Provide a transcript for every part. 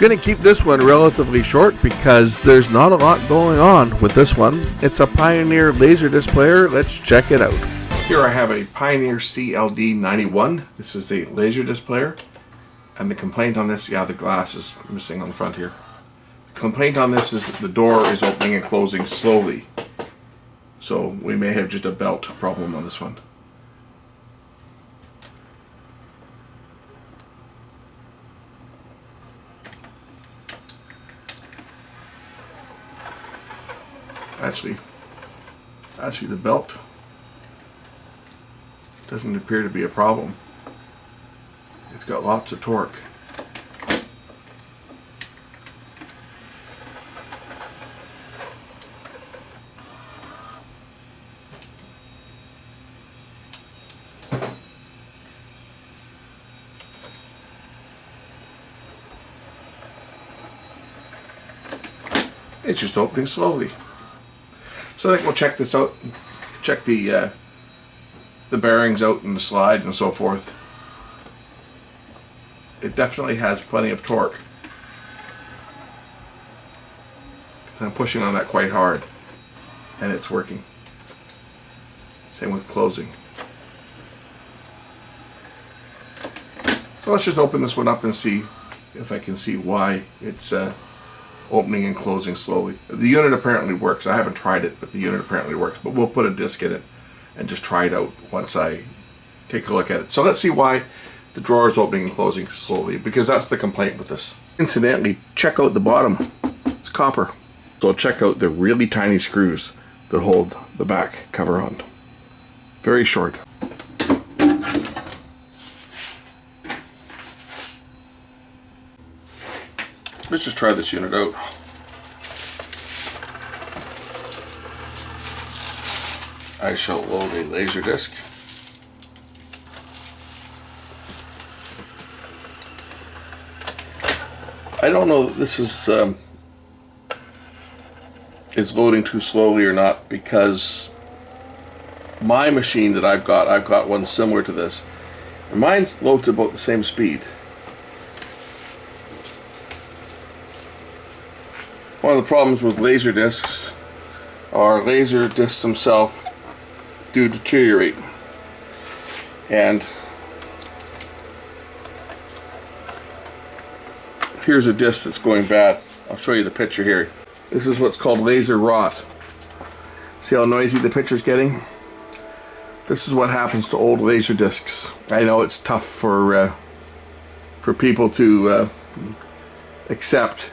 Going to keep this one relatively short because there's not a lot going on with this one. It's a Pioneer Laserdisc player. Let's check it out. Here I have a Pioneer CLD-91. This is a Laserdisc player. And the complaint on this, yeah, the glass is missing on the front here. The complaint on this is that the door is opening and closing slowly. So we may have just a belt problem on this one. Actually the belt doesn't appear to be a problem. It's got lots of torque. It's just opening slowly. So I think we'll check this out, check the bearings out and the slide and so forth. It definitely has plenty of torque. I'm pushing on that quite hard and it's working. Same with closing. So let's just open this one up and see if I can see why it's opening and closing slowly. The unit apparently works. I haven't tried it, but the unit apparently works. But we'll put a disc in it and just try it out once I take a look at it. So let's see why the drawer is opening and closing slowly, because that's the complaint with this. Incidentally, check out the bottom. It's copper. So check out the really tiny screws that hold the back cover on. Very short. Let's just try this unit out. I shall load a Laserdisc. I don't know if this is loading too slowly or not, because my machine that I've got one similar to this, and mine loads about the same speed. One of the problems with Laserdiscs are Laserdiscs themselves do deteriorate. And here's a disc that's going bad. I'll show you the picture here. This is what's called laser rot. See how noisy the picture's getting? This is what happens to old Laserdiscs. I know it's tough for people to accept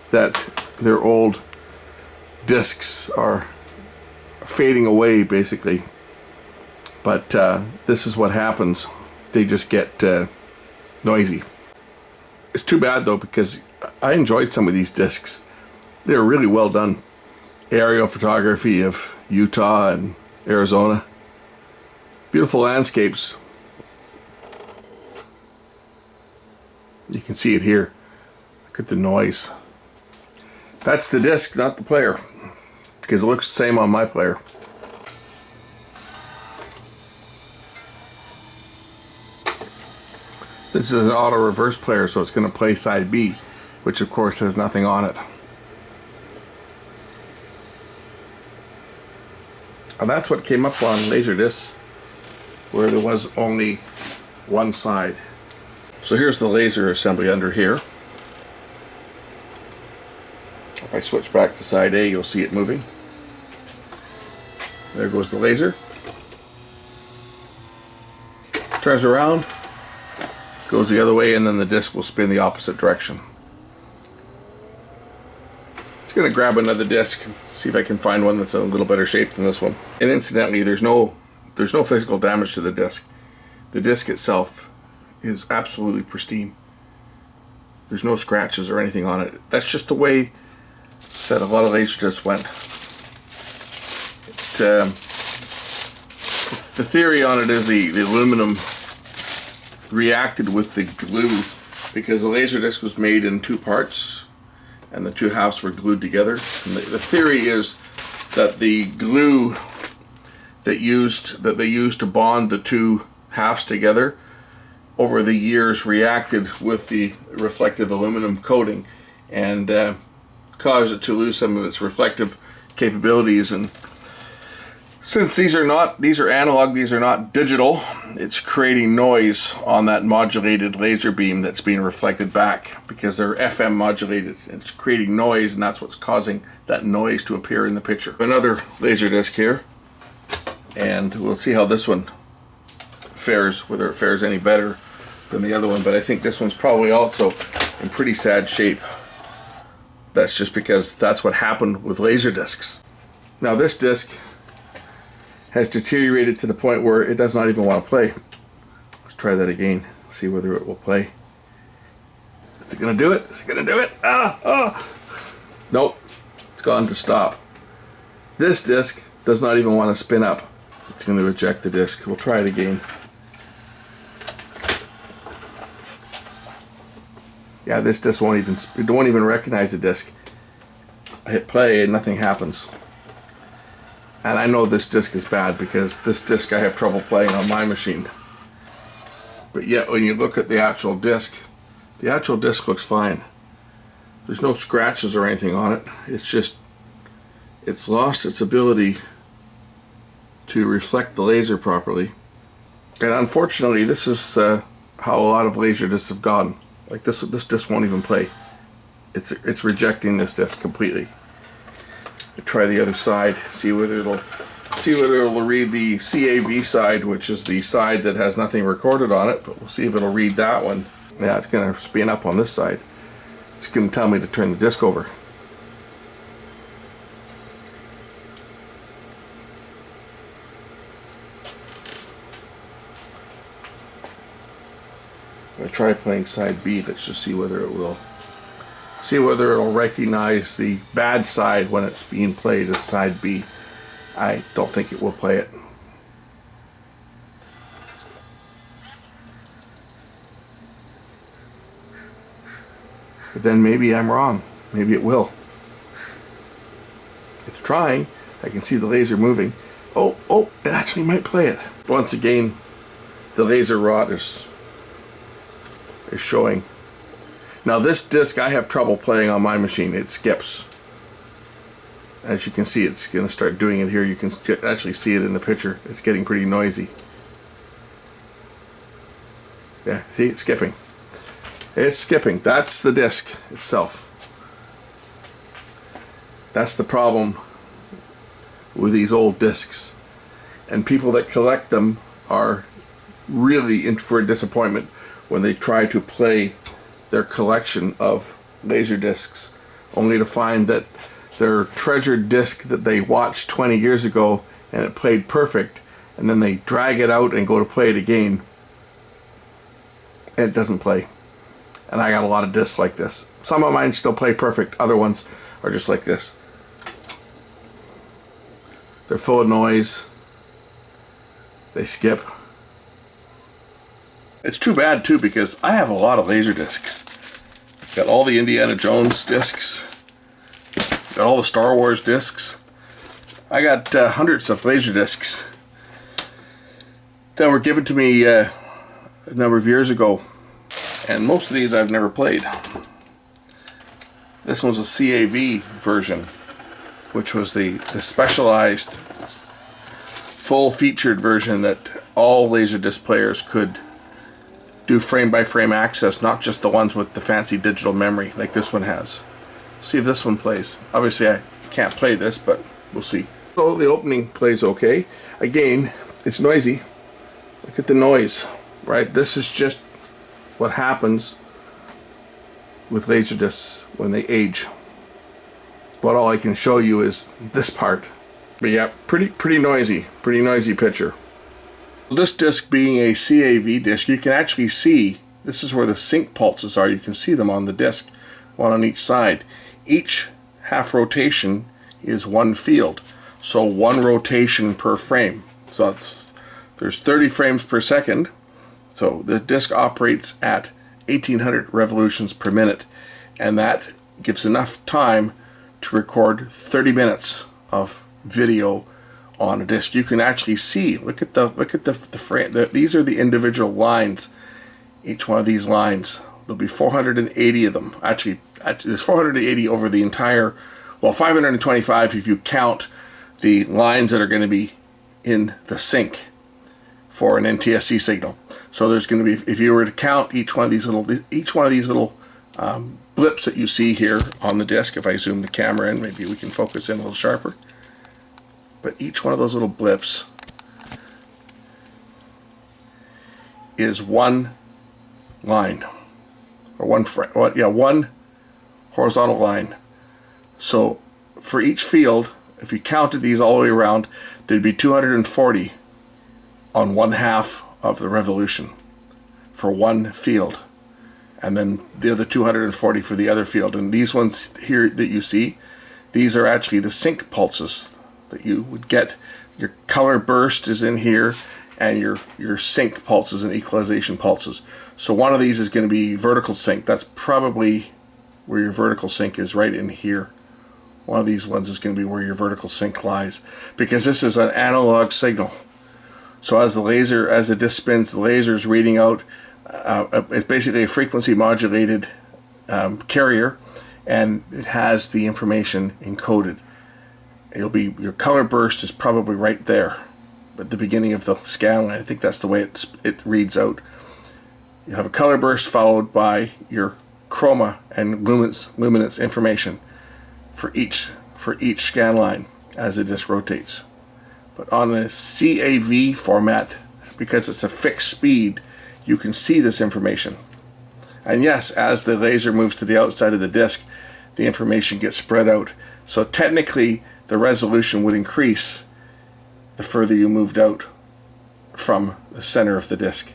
that their old discs are fading away, basically. But this is what happens. They just get noisy. It's too bad though, because I enjoyed some of these discs. They're really well done. Aerial photography of Utah and Arizona. Beautiful landscapes. You can see it here. Look at the noise. That's the disc, not the player, because it looks the same on my player. This is an auto reverse player, so it's going to play side B, which of course has nothing on it. And that's what came up on Laserdisc, where there was only one side. So here's the laser assembly under here. If I switch back to side A, you'll see it moving. There goes the laser. Turns around, goes the other way, and then the disc will spin the opposite direction. Just going to grab another disc and see if I can find one that's a little better shape than this one. And incidentally, there's no physical damage to the disc. The disc itself is absolutely pristine. There's no scratches or anything on it. That's just the way that a lot of Laserdiscs went. The theory on it is the aluminum reacted with the glue, because the Laserdisc was made in two parts and the two halves were glued together. And the theory is that the glue that they used to bond the two halves together over the years reacted with the reflective aluminum coating and caused it to lose some of its reflective capabilities. And since these are analog, these are not digital, it's creating noise on that modulated laser beam that's being reflected back because they're FM modulated. It's creating noise, and that's what's causing that noise to appear in the picture. Another Laserdisc here, and we'll see how this one fares, whether it fares any better than the other one, but I think this one's probably also in pretty sad shape. That's just because that's what happened with Laserdiscs. Now this disc has deteriorated to the point where it does not even want to play. Let's try that again, see whether it will play. Is it gonna do it? Is it gonna do it? Nope, it's gone to stop. This disc does not even want to spin up. It's going to eject the disc. We'll try it again. Yeah, this disc won't even recognize the disc. I hit play and nothing happens. And I know this disc is bad because this disc I have trouble playing on my machine. But yet when you look at the actual disc looks fine. There's no scratches or anything on it. It's just, it's lost its ability to reflect the laser properly. And unfortunately, this is how a lot of Laserdiscs have gone. Like this disc won't even play. It's rejecting this disc completely. Try the other side, see whether it'll read the CAV side, which is the side that has nothing recorded on it, but we'll see if it'll read that one. Yeah, it's going to spin up on this side. It's going to tell me to turn the disc over. I'm going to try playing side B. Let's just see whether it'll recognize the bad side when it's being played as side B. I don't think it will play it. But then maybe I'm wrong. Maybe it will. It's trying. I can see the laser moving. Oh, it actually might play it. Once again, the laser rot is showing. Now this disc I have trouble playing on my machine. It skips. As you can see, it's going to start doing it here. You can actually see it in the picture. It's getting pretty noisy. Yeah, see, it's skipping. It's skipping. That's the disc itself. That's the problem with these old discs. And people that collect them are really in for a disappointment when they try to play their collection of Laserdiscs, only to find that their treasured disc that they watched 20 years ago and it played perfect, and then they drag it out and go to play it again and it doesn't play. And I got a lot of discs like this. Some of mine still play perfect, other ones are just like this. They're full of noise, they skip. It's too bad too because I have a lot of Laserdiscs. Got all the Indiana Jones discs, got all the Star Wars discs. I got hundreds of Laserdiscs that were given to me a number of years ago, and most of these I've never played. This one's a CAV version, which was the specialized full-featured version that all Laserdisc players could do frame-by-frame access, not just the ones with the fancy digital memory like this one has. See if this one plays. Obviously I can't play this, but we'll see. So the opening plays okay. Again, it's noisy. Look at the noise, right? This is just what happens with Laserdiscs when they age. But all I can show you is this part. But yeah, pretty noisy picture. This disc being a CAV disc, you can actually see, this is where the sync pulses are. You can see them on the disc, one on each side. Each half rotation is one field, so one rotation per frame. So there's 30 frames per second, so the disc operates at 1800 revolutions per minute, and that gives enough time to record 30 minutes of video on a disc. You can actually see, look at the frame. These are the individual lines each one of these lines. There'll be 480 of them. Actually there's 480 over the entire, well, 525 if you count the lines that are going to be in the sink for an NTSC signal. So there's going to be, if you were to count each one of these little blips that you see here on the disc, if I zoom the camera in, maybe we can focus in a little sharper. But each one of those little blips is one line, or one horizontal line. So for each field, if you counted these all the way around, there'd be 240 on one half of the revolution for one field, and then the other 240 for the other field. And these ones here that you see, these are actually the sync pulses that you would get. Your color burst is in here, and your sync pulses and equalization pulses. So one of these is going to be vertical sync. That's probably where your vertical sync is, right in here. One of these ones is going to be where your vertical sync lies, because this is an analog signal. So as the disc spins, the laser is reading out. It's basically a frequency modulated carrier, and it has the information encoded. Your color burst is probably right there at the beginning of the scan line. I think that's the way it reads out. You have a color burst followed by your chroma and luminance information for each scan line as the disc rotates. But on the CAV format, because it's a fixed speed, you can see this information. And yes, as the laser moves to the outside of the disc, the information gets spread out. So technically, the resolution would increase the further you moved out from the center of the disc.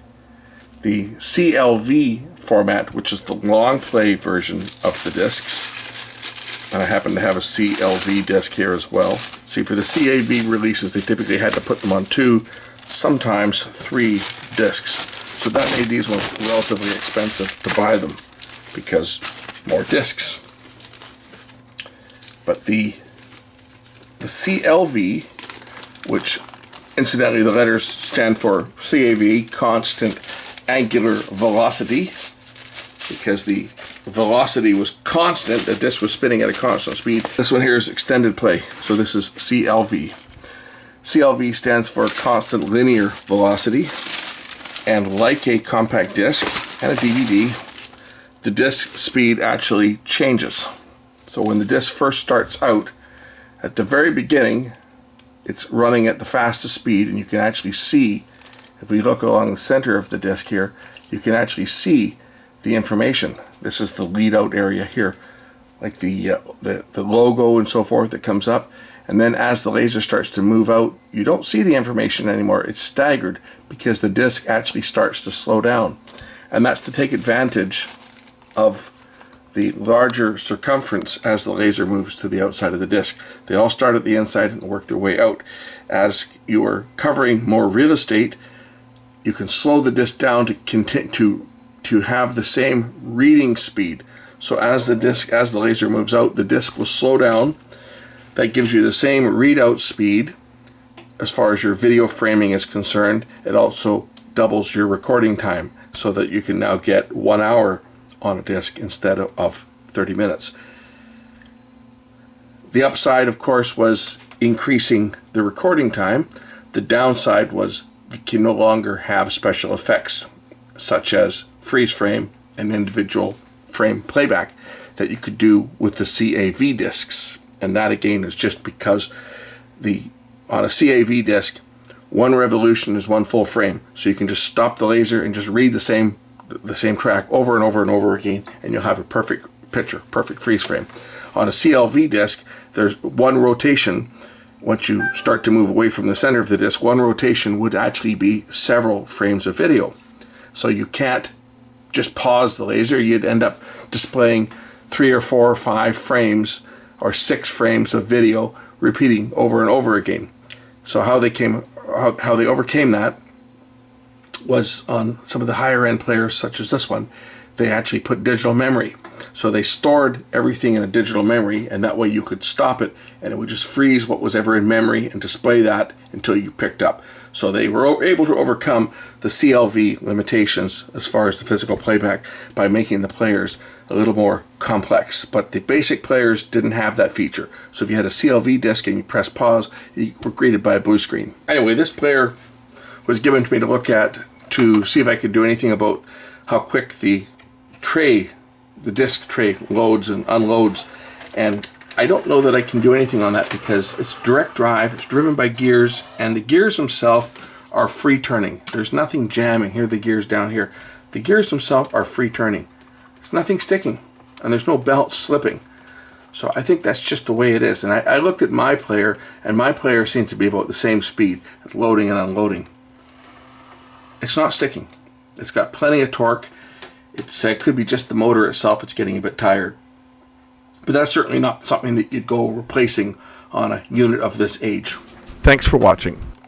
The CLV format, which is the long play version of the discs, and I happen to have a CLV disc here as well. See, for the CAV releases, they typically had to put them on 2, sometimes 3 discs. So that made these ones relatively expensive to buy them, because more discs. But the CLV, which incidentally the letters stand for CAV, constant angular velocity, because the velocity was constant, the disc was spinning at a constant speed. This one here is extended play, so this is CLV. CLV stands for constant linear velocity, and like a compact disc and a DVD, the disc speed actually changes. So when the disc first starts out, at the very beginning, it's running at the fastest speed, and you can actually see, if we look along the center of the disc here, you can actually see the information. This is the lead out area here, like the logo and so forth that comes up. And then as the laser starts to move out, you don't see the information anymore. It's staggered because the disc actually starts to slow down. And that's to take advantage of the larger circumference as the laser moves to the outside of the disc. They all start at the inside and work their way out. As you are covering more real estate, you can slow the disc down to continue to have the same reading speed. So as the laser moves out, the disc will slow down. That gives you the same readout speed as far as your video framing is concerned. It also doubles your recording time, so that you can now get 1 hour on a disc instead of 30 minutes. The upside, of course, was increasing the recording time. The downside was you can no longer have special effects such as freeze frame and individual frame playback that you could do with the CAV discs. And that again is just because on a CAV disc, 1 revolution is 1 full frame. So you can just stop the laser and just read the same track over and over and over again, and you'll have a perfect picture, perfect freeze frame. On a CLV disc, there's 1 rotation. Once you start to move away from the center of the disc, 1 rotation would actually be several frames of video. So you can't just pause the laser. You'd end up displaying 3 or 4 or 5 frames or 6 frames of video repeating over and over again. So how they overcame that was on some of the higher end players such as this one, they actually put digital memory. So they stored everything in a digital memory, and that way you could stop it and it would just freeze what was ever in memory and display that until you picked up. So they were able to overcome the CLV limitations as far as the physical playback by making the players a little more complex. But the basic players didn't have that feature. So if you had a CLV disc and you press pause, you were greeted by a blue screen. Anyway, this player was given to me to look at to see if I could do anything about how quick the disc tray loads and unloads. And I don't know that I can do anything on that because it's direct drive, it's driven by gears, and the gears themselves are free turning. There's nothing jamming. Here are the gears down here. The gears themselves are free turning. There's nothing sticking, and there's no belt slipping. So I think that's just the way it is. And I looked at my player, and my player seems to be about the same speed at loading and unloading. It's not sticking. It's got plenty of torque. It could be just the motor itself. It's getting a bit tired. But that's certainly not something that you'd go replacing on a unit of this age. Thanks for watching.